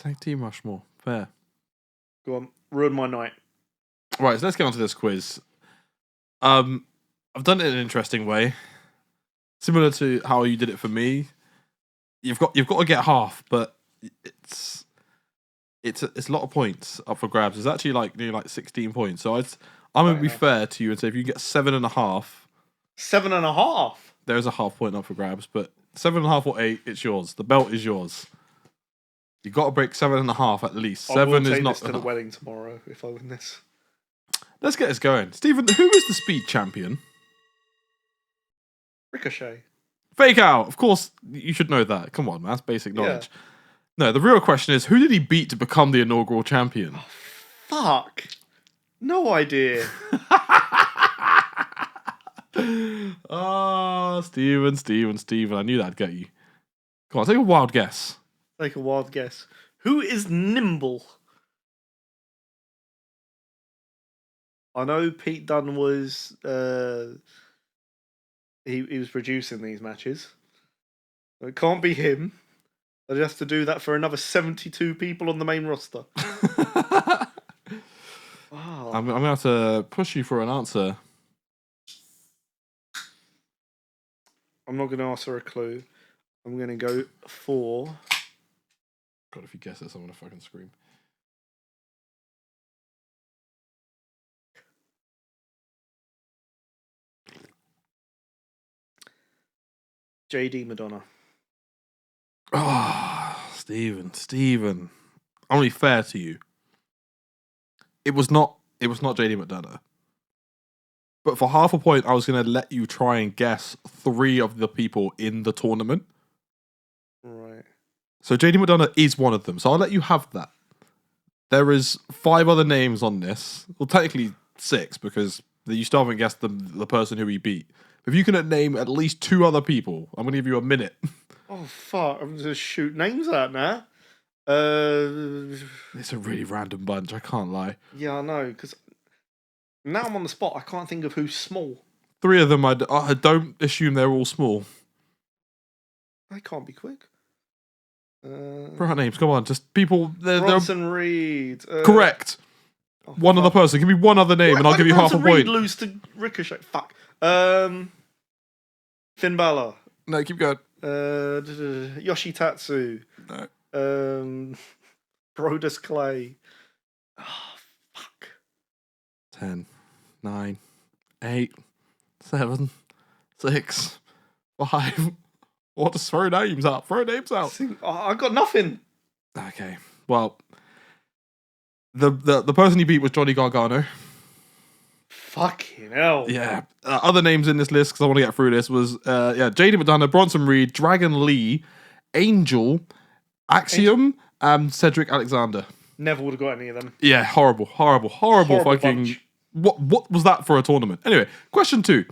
Tag team Rushmore. Fair. Go on, ruin my night. Right, so let's get on to this quiz. I've done it in an interesting way, similar to how you did it for me. You've got to get half, but it's a lot of points up for grabs. It's actually nearly 16 points. So I'm gonna be fair to you and say if you get 7.5, 7.5. There's a half point up for grabs, but 7.5 or 8, it's yours. The belt is yours. You got to break 7.5 at least. I will 7 is take not this to enough. the wedding tomorrow if I win this. Let's get this going. Stephen, who is the speed champion? Ricochet. Fake out. Of course, you should know that. Come on, man. That's basic knowledge. Yeah. No, the real question is, who did he beat to become the inaugural champion? Oh, fuck. No idea. Stephen. I knew that'd get you. Come on, take a wild guess. Take a wild guess. Who is Nimble? I know Pete Dunne was he was producing these matches. It can't be him. I'd have to do that for another 72 people on the main roster. Wow. I'm gonna have to push you for an answer. I'm not gonna ask for a clue. I'm gonna go for. God, if you guess this, I'm gonna fucking scream. JD Madonna. Oh, Stephen. I'm gonna be fair to you. It was not JD McDonough. But for half a point, I was gonna let you try and guess 3 of the people in the tournament. Right. So JD McDonough is one of them. So I'll let you have that. There is 5 other names on this. Well, technically 6 because you still haven't guessed the person who he beat. If you can name at least 2 other people, I'm gonna give you a minute. Oh fuck! I'm just shoot names out now. It's a really random bunch. I can't lie. Yeah, I know. Because now I'm on the spot. I can't think of who's small. 3 of them. I don't assume they're all small. They can't be quick. Right names. Come on, just people. Bronson Reed. Correct. One other person. Give me one other name, and I'll give you half a point. Reed lose to Ricochet. Fuck. Finn Balor. No, keep going. Yoshitatsu. No. Brodus Clay. Oh, fuck. 10, 9, 8, 7, 6, 5. What? Just throw names out. I got nothing. Okay. Well, the person he beat was Johnny Gargano. Fucking hell. Yeah. Other names in this list, because I want to get through this, was JD McDonough, Bronson Reed, Dragon Lee, Angel, Axiom, and Cedric Alexander. Never would have got any of them. Yeah, horrible fucking bunch. What was that for a tournament? Anyway, question 2.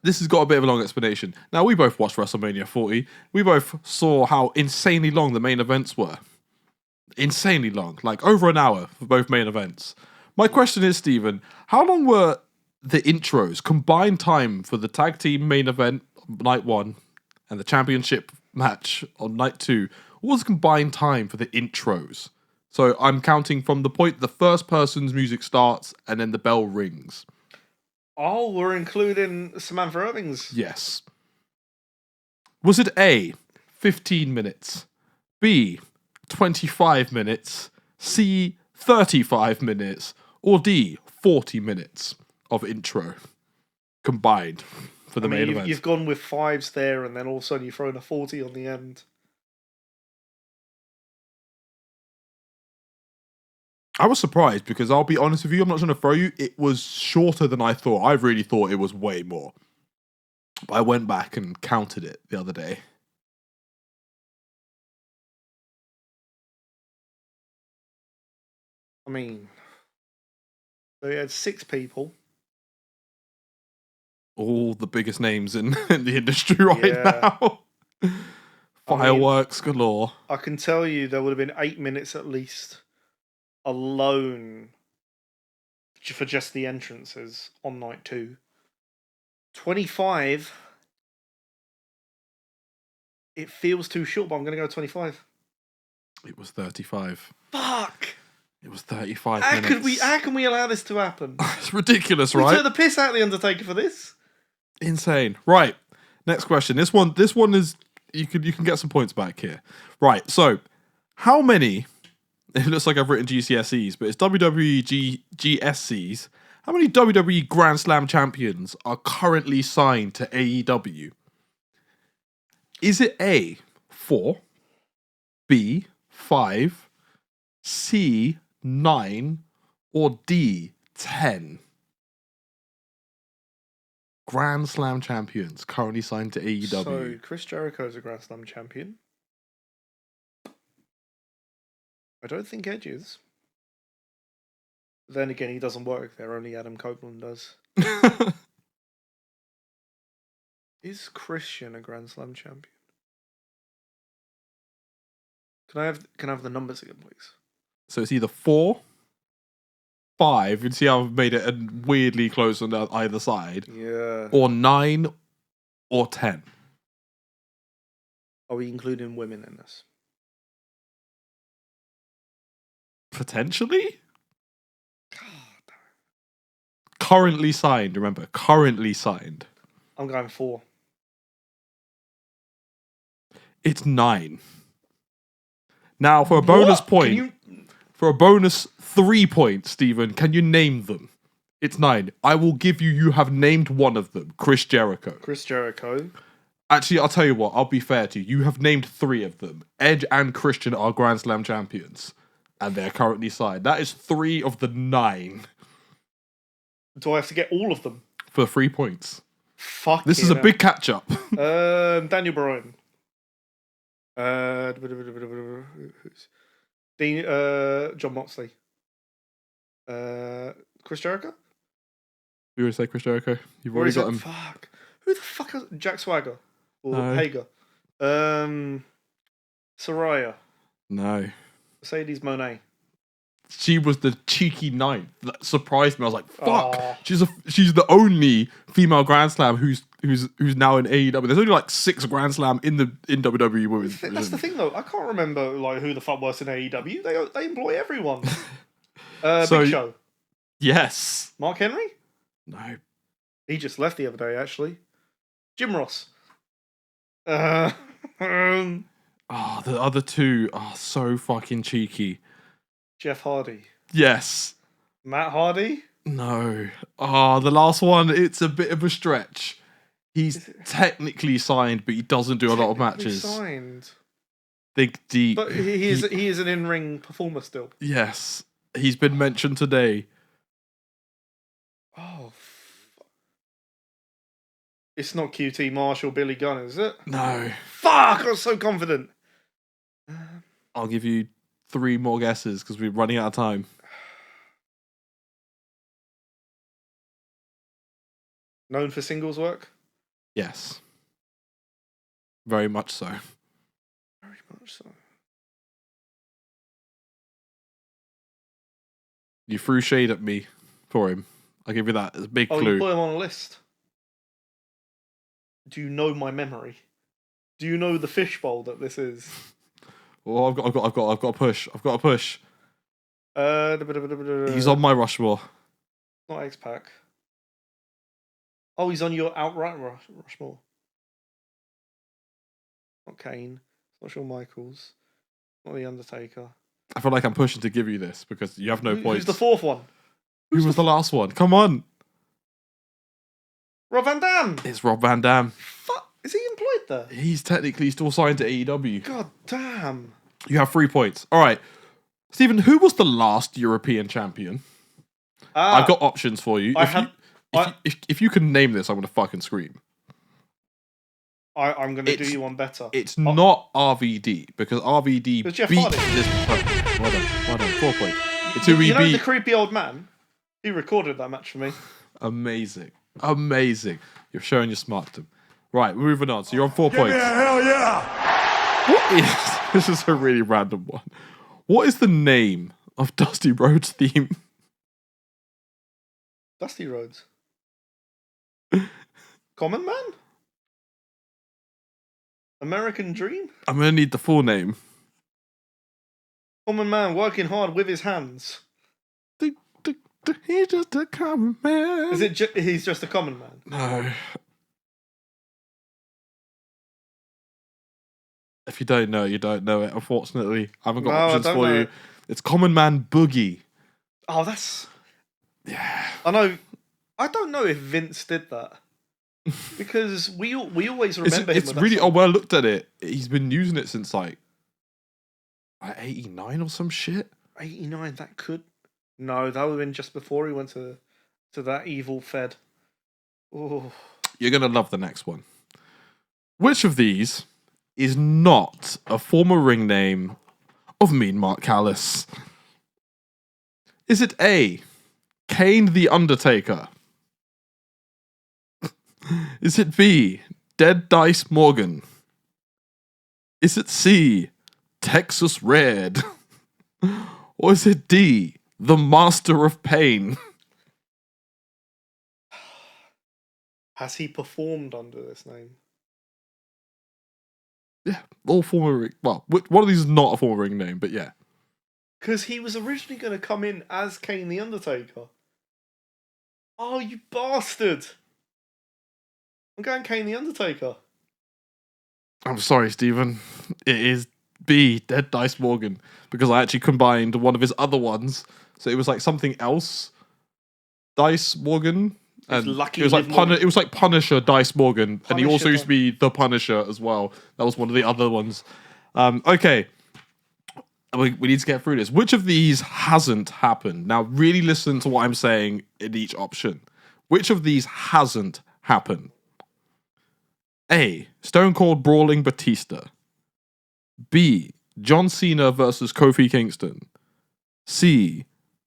This has got a bit of a long explanation. Now, we both watched WrestleMania 40. We both saw how insanely long the main events were. Insanely long. Like over an hour for both main events. My question is, Stephen, how long were the intros, combined time for the tag team main event night 1 and the championship match on night 2? What was the combined time for the intros? So I'm counting from the point the first person's music starts and then the bell rings. Oh, we're including Samantha Irving's. Yes. Was it A, 15 minutes, B, 25 minutes, C, 35 minutes, or D, 40 minutes of intro combined for the main event? You've gone with 5s there, and then all of a sudden you've thrown a 40 on the end. I was surprised because I'll be honest with you, I'm not trying to throw you. It was shorter than I thought. I really thought it was way more. But I went back and counted it the other day. I mean, so you had 6 people. All the biggest names in the industry now. Fireworks galore. I can tell you there would have been 8 minutes at least alone for just the entrances on night 2. 25. It feels too short, but I'm going to go 25. It was 35. Fuck! It was 35 How minutes. How can we allow this to happen? It's ridiculous, We right? took the piss out of the Undertaker for this. Insane. Right. Next question. This one is you can get some points back here. Right. So, how many? It looks like I've written GCSEs, but it's WWE GSCs. How many WWE Grand Slam champions are currently signed to AEW? Is it A, 4, B, 5, C, 9, or D, 10? Grand Slam champions currently signed to AEW. So, Chris Jericho is a Grand Slam champion. I don't think Edge is. Then again, he doesn't work there. Only Adam Copeland does. Is Christian a Grand Slam champion? Can I have the numbers again, please? So it's either 4, 5. You can see how I've made it weirdly close on either side. Yeah. Or 9 or 10. Are we including women in this? Potentially? God. Currently signed, remember. Currently signed. I'm going 4. It's 9. Now, for a bonus point, for a bonus 3 points, Stephen, can you name them? It's 9. I will give you, you have named one of them, Chris Jericho. Chris Jericho. Actually, I'll tell you what, I'll be fair to you. You have named 3 of them. Edge and Christian are Grand Slam champions. And they're currently signed. That is 3 of the 9. Do I have to get all of them? For 3 points. Fuck. This is a big catch up. Daniel Bryan. Dean, John Moxley. Chris Jericho? You already say Chris Jericho? You've already got him. Fuck. Who the fuck is Jack Swagger? Or No. Hager? Saraya. No. Mercedes Monet. She was the cheeky 9th. That surprised me. I was like, fuck. Oh. She's the only female Grand Slam who's now in AEW. There's only like 6 Grand Slam in WWE women's. That's the thing, though. I can't remember like who the fuck works in AEW. They employ everyone. Big Show. Yes. Mark Henry? No. He just left the other day, actually. Jim Ross. The other 2 are so fucking cheeky. Jeff Hardy. Yes. Matt Hardy? No. The last one, it's a bit of a stretch. He's technically signed, but he doesn't do a lot of matches. Signed. Think deep. But he is an in-ring performer still. Yes. He's been mentioned today. Oh, it's not QT Marshall, Billy Gunn, is it? No. Fuck! I was so confident. I'll give you 3 more guesses because we're running out of time. Known for singles work? Yes. Very much so. Very much so. You threw shade at me for him. I'll give you that. It's a big clue. You put him on a list. Do you know my memory? Do you know the fishbowl that this is? Oh, I've got to push. I've got to push. He's on my Rushmore. Not X-Pac. Oh, he's on your outright Rushmore. Not Kane. Not Shawn Michaels. Not The Undertaker. I feel like I'm pushing to give you this because you have no points. Who's the 4th one? Who was the last one? Come on. Rob Van Dam. It's Rob Van Dam. Fuck. Is he employed there? He's technically still signed to AEW. God damn. You have 3 points. All right. Stephen, who was the last European champion? I've got options for you. If you can name this, I'm going to fucking scream. I'm going to do you one better. It's not RVD because RVD beat Jeff this. Hardy. Well done. 4 points. It's You who he know beat. the creepy old man? He recorded that match for me. Amazing. You're showing your smarkdom. Right, we're moving on. So you're on 4 points. Hell yeah! What is this? Is a really random one. What is the name of Dusty Rhodes' theme? Dusty Rhodes. Common Man? American Dream? I'm gonna need the full name. Common man working hard with his hands. He's just a common man. Is it? He's just a common man. No. If you don't know, you don't know it. Unfortunately, I haven't got No, I options don't for know you. it. It's Common Man Boogie. Oh, that's. Yeah. I know. I don't know if Vince did that because we always remember him. It's with that really. song. Oh, when I looked at it, he's been using it since like 89 or some shit. 89. That could. No, that would have been just before he went to that evil Fed. Oh, You're gonna love the next one. Which of these is not a former ring name of Mean Mark Callis? Is it A, Kane the Undertaker? Is it B, Dead Dice Morgan? Is it C, Texas Red? Or is it D, the Master of Pain? has he performed under this name? Yeah, all former ring. Well, one of these is not a former ring name, but yeah. Because he was originally going to come in as Kane the Undertaker. Oh, you bastard! I'm going Kane the Undertaker. I'm sorry, Stephen. It is B, Dead Dice Morgan, because I actually combined one of his other ones. So it was like something else. Dice Morgan. And Lucky it was like Liv Morgan. It was like Punisher Dice Morgan, and he also Punisher used to be the Punisher as well. That was one of the other ones. Okay, we need to get through this. Which of these hasn't happened? Now, really listen to what I'm saying in each option. Which of these hasn't happened? A, Stone Cold brawling Batista. B, John Cena versus Kofi Kingston. C,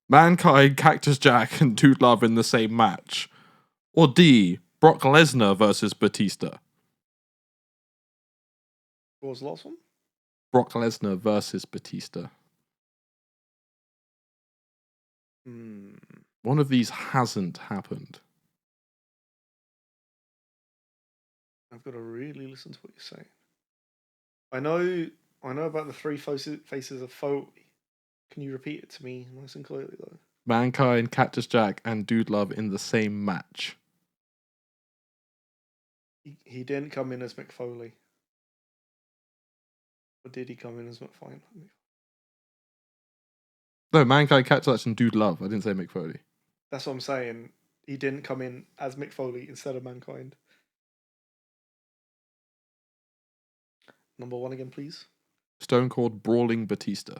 Mankind, Cactus Jack, and Dude Love in the same match. Or D, Brock Lesnar versus Batista. What was the last one? Brock Lesnar versus Batista. One of these hasn't happened. I've got to really listen to what you're saying. I know about the three faces of Foley. Can you repeat it to me nice and clearly, though? Mankind, Cactus Jack, and Dude Love in the same match. He didn't come in as Mick Foley. Or did he come in as McFine? No, Mankind, Cactus Jack, and Dude Love. I didn't say Mick Foley. That's what I'm saying. He didn't come in as Mick Foley instead of Mankind. Number one again, please. Stone Cold brawling Batista.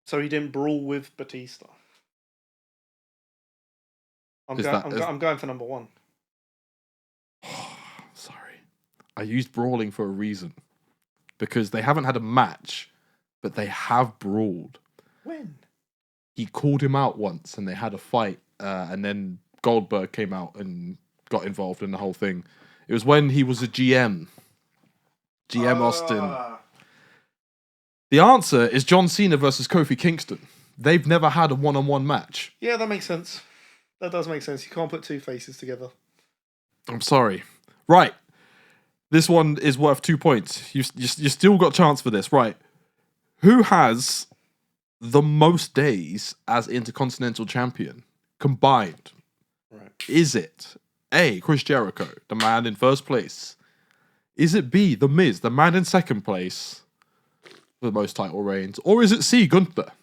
So he didn't brawl with Batista. I'm going for number one. Sorry. I used brawling for a reason. Because they haven't had a match, but they have brawled. When? He called him out once and they had a fight, and then Goldberg came out and got involved in the whole thing. It was when he was a GM. GM Austin. The answer is John Cena versus Kofi Kingston. They've never had a one-on-one match. Yeah, that makes sense. That does make sense. You can't put two faces together. I'm sorry. Right. This one is worth 2 points. You still got a chance for this. Right. Who has the most days as Intercontinental Champion combined? Right. Is it A, Chris Jericho, the man in first place? Is it B, The Miz, the man in second place for the most title reigns? Or is it C, Gunther,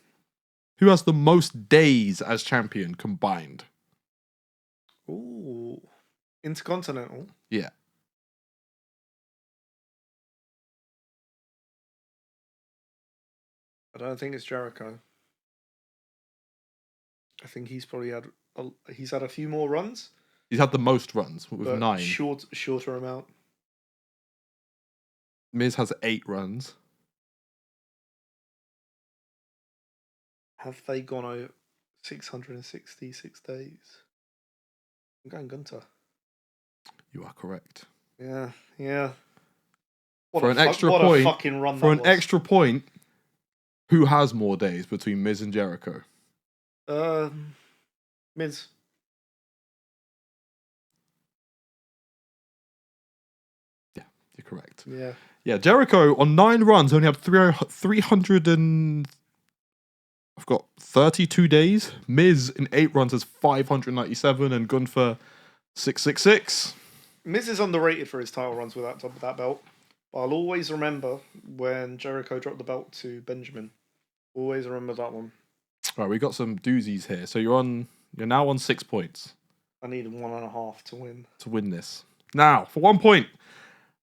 who has the most days as champion combined? Ooh. Intercontinental. Yeah. I don't think it's Jericho. I think he's probably had a few more runs. He's had the most runs with but 9. Shorter amount. Miz has 8 runs. Have they gone over 666 days? I'm going Gunther. You are correct. Yeah. For an extra what point, a fucking run for that an was. extra point, who has more days between Miz and Jericho? Miz. Yeah, You're correct. Yeah. Yeah, Jericho on 9 runs only had 300 and I've got 32 days. Miz in 8 runs has 597 and Gunther 666. Miz is underrated for his title runs with that belt. But I'll always remember when Jericho dropped the belt to Benjamin. Always remember that one. All right, we got some doozies here. So you're now on 6 points. I need 1.5 to win. This. Now, for 1 point,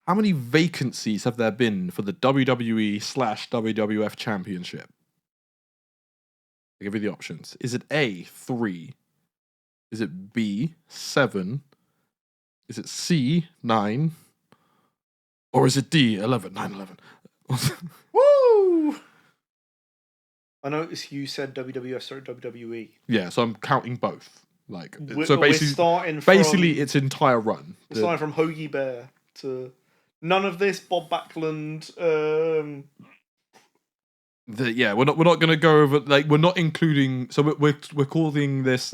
how many vacancies have there been for the WWE/WWF Championship? I'll give you the options. Is it A, 3? Is it B, 7? Is it C, 9? Or is it D, 11? 9/11. Woo! I noticed you said WWF or WWE. Yeah, so I'm counting both. Like, We're basically, starting from, its entire run. We're starting from Hoagie Bear to none of this Bob Backlund. Yeah, we're not gonna go over, like, we're not including. So we're calling this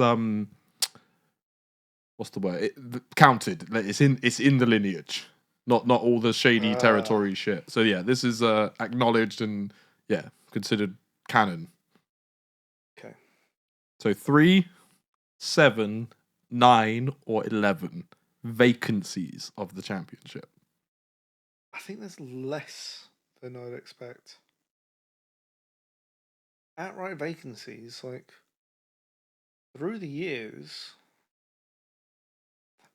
what's the word? Counted. Like, it's in the lineage, not all the shady territory shit. So yeah, this is acknowledged and considered canon. Okay. So 3, 7, 9, or 11 vacancies of the championship. I think there's less than I'd expect. Outright vacancies, like through the years,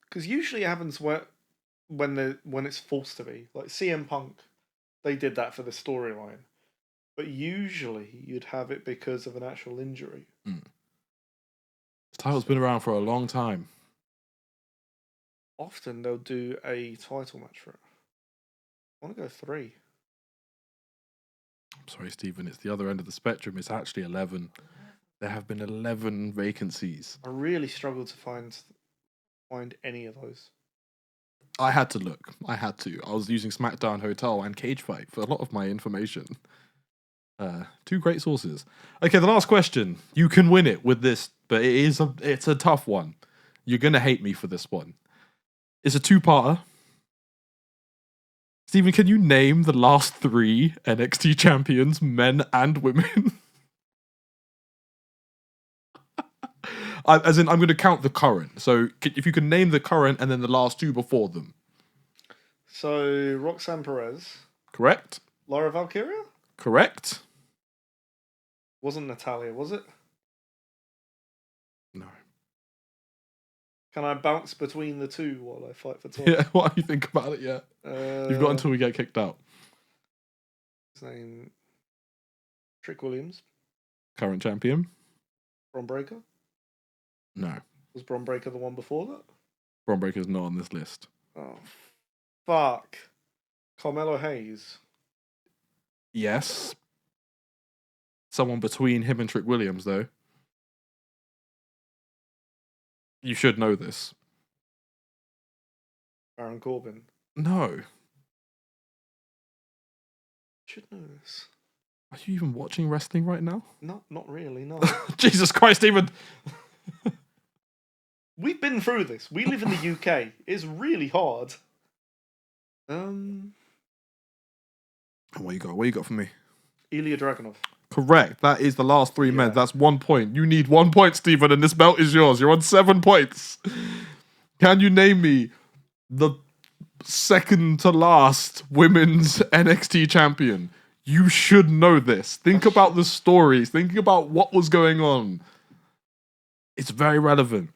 because usually it happens when it's forced to be. Like CM Punk, they did that for the storyline, but usually you'd have it because of an actual injury. The title's been around for a long time. Often they'll do a title match for it. I want to go 3. I'm sorry, Stephen. It's the other end of the spectrum. It's actually 11. There have been 11 vacancies. I really struggled to find any of those. I had to look. I was using SmackDown Hotel and Cage Fight for a lot of my information. 2 great sources. Okay, the last question. You can win it with this, but it's a tough one. You're gonna hate me for this one. It's a 2-parter. Stephen, can you name the last 3 NXT champions, men and women? As in, I'm going to count the current. So if you can name the current and then the last 2 before them. So Roxanne Perez. Correct. Laura Valkyria? Correct. Wasn't Natalia, was it? No. Can I bounce between the 2 while I fight for time? Yeah, what do you think about it yet? You've got until we get kicked out. His name... Trick Williams. Current champion? Bron Breakker? No. Was Bron Breakker the one before that? Bron Breakker's not on this list. Oh, fuck. Carmelo Hayes. Yes. Someone between him and Trick Williams, though. You should know this. Baron Corbin. No. Should know this. Are you even watching wrestling right now? Not really, no. Jesus Christ, even. We've been through this. We live in the UK. It's really hard. What you got for me? Ilya Dragunov. Correct. That is the last 3 men. Yeah. That's 1 point. You need 1 point, Stephen, and this belt is yours. You're on 7 points. Can you name me the second to last women's NXT champion? You should know this. Think about the stories. Think about what was going on. It's very relevant.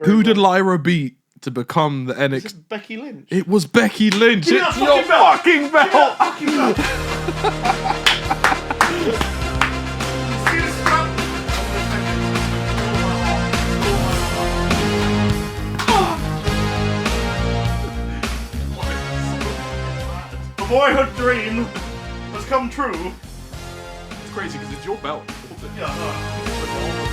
Who did Lyra beat to become the NXT? Is it Becky Lynch? It was Becky Lynch. Give me It's that your fucking belt. Give me that fucking belt. See this belt? The boyhood dream has come true. It's crazy because it's your belt. Yeah, no.